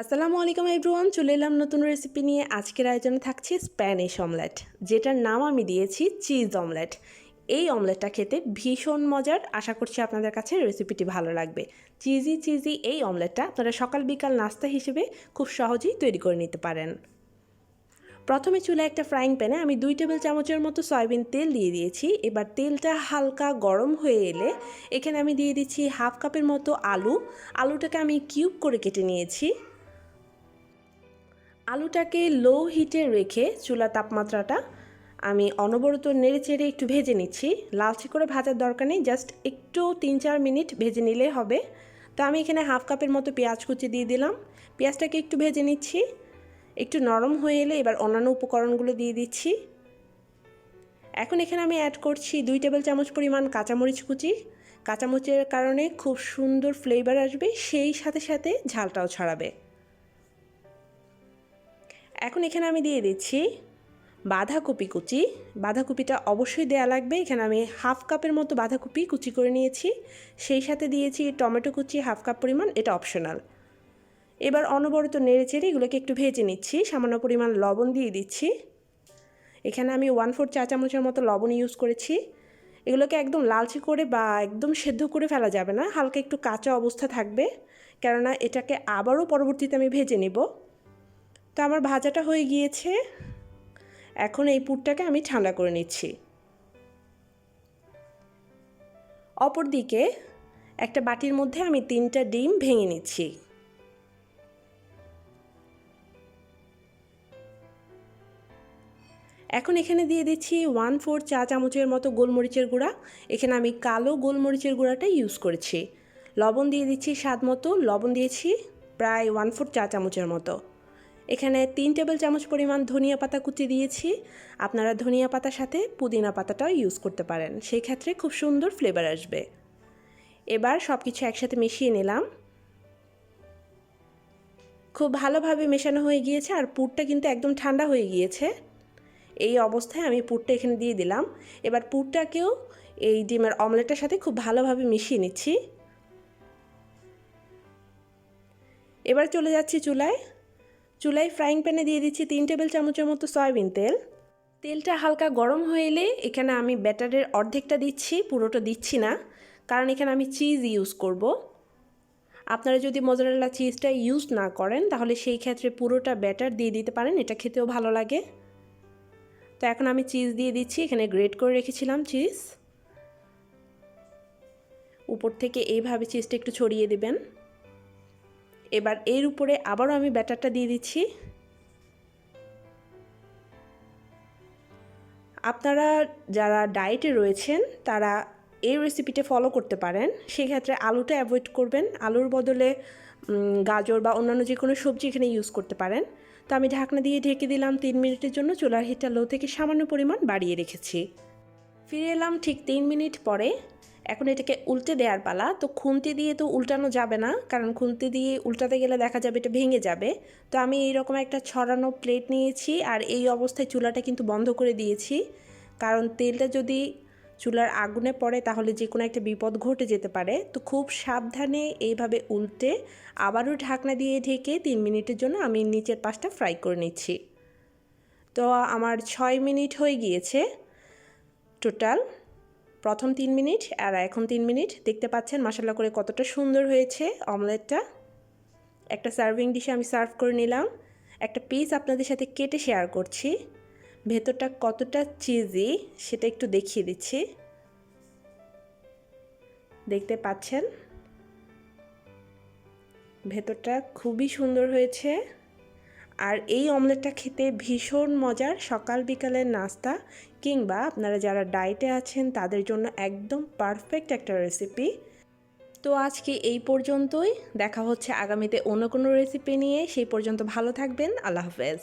আসসালামু আলাইকুম এভরিওয়ান, চলে এলাম নতুন রেসিপি নিয়ে। আজকের আয়োজনে থাকছে স্প্যানিশ অমলেট, যেটার নাম আমি দিয়েছি চিজ অমলেট। এই অমলেটটা খেতে ভীষণ মজার। আশা করছি আপনাদের কাছে রেসিপিটি ভালো লাগবে। চিজি এই অমলেটটা আপনারা সকাল বিকাল নাস্তা হিসেবে খুব সহজেই তৈরি করে নিতে পারেন। প্রথমে চুলায় একটা ফ্রাইং প্যানে আমি 2 টেবিল চামচের মতো সয়াবিন তেল দিয়ে দিয়েছি। এবার তেলটা হালকা গরম হয়ে এলে এখানে আমি দিয়ে দিচ্ছি হাফ কাপের মতো আলুটাকে আমি কিউব করে কেটে নিয়েছি। আলুটাকে লো হিটে রেখে চুলার তাপমাত্রাটা আমি অনবরত নেড়েচেড়ে একটু ভেজে নিচ্ছি। লালচে করে ভাজার দরকার নেই, জাস্ট একটু 3-4 মিনিট ভেজে নিলে হবে। তো আমি এখানে হাফ কাপের মতো পেঁয়াজ কুচি দিয়ে দিলাম। পেঁয়াজটাকে একটু ভেজে নিচ্ছি। একটু নরম হয়ে এলে এবার অন্যান্য উপকরণগুলো দিয়ে দিচ্ছি। এখন এখানে আমি অ্যাড করছি 2 টেবিল চামচ পরিমাণ কাঁচামরিচ কুচি। কাঁচামরিচের কারণে খুব সুন্দর ফ্লেভার আসবে, সেই সাথে সাথে ঝালটাও ছড়াবে। এখন এখানে আমি দিয়ে দিচ্ছি বাঁধাকপি কুচি। বাঁধাকপিটা অবশ্যই দেয়া লাগবে। এখানে আমি হাফ কাপের মতো বাঁধাকপি কুচি করে নিয়েছি। সেই সাথে দিয়েছি টমেটো কুচি হাফ কাপ পরিমাণ, এটা অপশনাল। এবার অনবরত নেড়েচেড়ে এগুলোকে একটু ভেজে নিচ্ছি। সামান্য পরিমাণ লবণ দিয়ে দিচ্ছি। এখানে আমি 1/4 চা চামচের মতো লবণ ইউজ করেছি। এগুলোকে একদম লালচে করে বা একদম সেদ্ধ করে ফেলা যাবে না, হালকা একটু কাঁচা অবস্থা থাকবে, কেননা এটাকে আবারও পরবর্তীতে আমি ভেজে নেব। তো আমার ভাজাটা হয়ে গিয়েছে। এখন এই পুরটাকে আমি ঠান্ডা করে নিচ্ছি। অপরদিকে একটা বাটির মধ্যে আমি 3টা ডিম ভেঙে নিচ্ছি। এখন এখানে দিয়ে দিচ্ছি 1/4 চা চামচের মতো গোলমরিচের গুঁড়া। এখানে আমি কালো গোলমরিচের গুঁড়াটা ইউজ করেছি। লবণ দিয়ে দিচ্ছি স্বাদ মতো, লবণ দিয়েছি প্রায় 1/4 চা চামচের মতো। এখানে 3 টেবিল চামচ পরিমাণ ধনিয়া পাতা কুচি দিয়েছি। আপনারা ধনিয়া পাতার সাথে পুদিনা পাতাটাও ইউজ করতে পারেন, সেই ক্ষেত্রে খুব সুন্দর ফ্লেভার আসবে। এবার সব কিছু একসাথে মিশিয়ে নিলাম। খুব ভালোভাবে মেশানো হয়ে গিয়েছে, আর পুরটা কিন্তু একদম ঠান্ডা হয়ে গিয়েছে। এই অবস্থায় আমি পুরটা এখানে দিয়ে দিলাম। এবার পুরটাকেও এই ডিমের অমলেটের সাথে খুব ভালোভাবে মিশিয়ে নিচ্ছি। এবার চলে যাচ্ছি চুলায় ফ্রাইং প্যানে দিয়ে দিচ্ছি 3 টেবিল চামচের মতো সয়াবিন তেল। তেলটা হালকা গরম হয়ে এলে এখানে আমি ব্যাটারের অর্ধেকটা দিচ্ছি, পুরোটা দিচ্ছি না, কারণ এখানে আমি চিজ ইউজ করব। আপনারা যদি মোজারেলা চিজটা ইউজ না করেন তাহলে সেই ক্ষেত্রে পুরোটা ব্যাটার দিয়ে দিতে পারেন, এটা খেতেও ভালো লাগে। তো এখন আমি চিজ দিয়ে দিচ্ছি। এখানে গ্রেট করে রেখেছিলাম চিজ। উপর থেকে এইভাবে চিজটা একটু ছড়িয়ে দেবেন। এবার এর উপরে আবারও আমি ব্যাটারটা দিয়ে দিচ্ছি। আপনারা যারা ডায়েটে রয়েছেন তারা এই রেসিপিটা ফলো করতে পারেন। সেক্ষেত্রে আলুটা অ্যাভয়েড করবেন, আলুর বদলে গাজর বা অন্যান্য যে কোনো সবজি এখানে ইউজ করতে পারেন। তো আমি ঢাকনা দিয়ে ঢেকে দিলাম 3 মিনিটের জন্য। চুলার হিটটা লো থেকে সামান্য পরিমাণ বাড়িয়ে রেখেছি। ফিরে এলাম ঠিক 3 মিনিট পরে। এখন এটাকে উল্টে দেওয়ার পালা। তো খুন্তি দিয়ে তো উল্টানো যাবে না, কারণ খুন্তি দিয়ে উল্টাতে গেলে দেখা যাবে এটা ভেঙে যাবে। তো আমি এইরকম একটা ছড়ানো প্লেট নিয়েছি, আর এই অবস্থায় চুলাটা কিন্তু বন্ধ করে দিয়েছি, কারণ তেলটা যদি চুলার আগুনে পড়ে তাহলে যে কোনো একটা বিপদ ঘটে যেতে পারে। তো খুব সাবধানে এইভাবে উল্টে আবারও ঢাকনা দিয়ে ঢেকে 3 মিনিটের জন্য আমি নিচের পাশটা ফ্রাই করে নিচ্ছি। তো আমার 6 মিনিট হয়ে গিয়েছে টোটাল। প্রথম 3 মিনিট আর এখন 3 মিনিট। দেখতে পাচ্ছেন মাশাআল্লাহ করে কতটা সুন্দর হয়েছে অমলেটটা। একটা সার্ভিং ডিশে আমি সার্ভ করে নিলাম। একটা পিস আপনাদের সাথে কেটে শেয়ার করছি। ভেতরটা কতটা চিজি সেটা একটু দেখিয়ে দিচ্ছি। দেখতে পাচ্ছেন ভেতরটা খুবই সুন্দর হয়েছে। আর এই অমলেটটা খেতে ভীষণ মজার, সকাল বিকালের নাস্তা কিংবা আপনারা যারা ডায়েটে আছেন তাদের জন্য একদম পারফেক্ট একটা রেসিপি। তো আজকে এই পর্যন্তই। দেখা হচ্ছে আগামীতে অন্য কোনো রেসিপি নিয়ে। সেই পর্যন্ত ভালো থাকবেন। আল্লাহ হাফেজ।